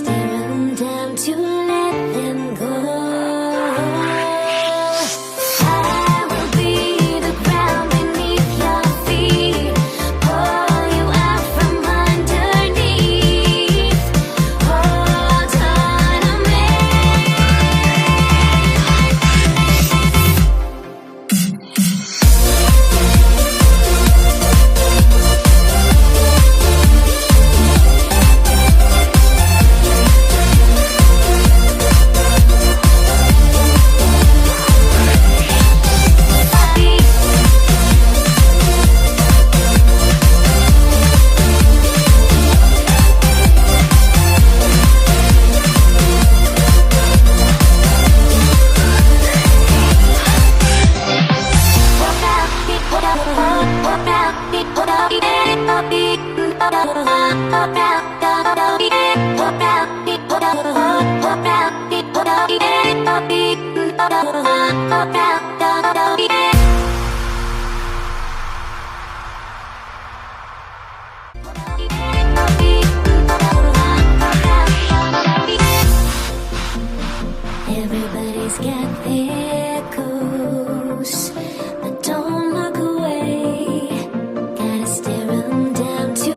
stare them down to let them go. I will be the ground beneath your feet, pull you out from underneath, hold on to me. Pop out.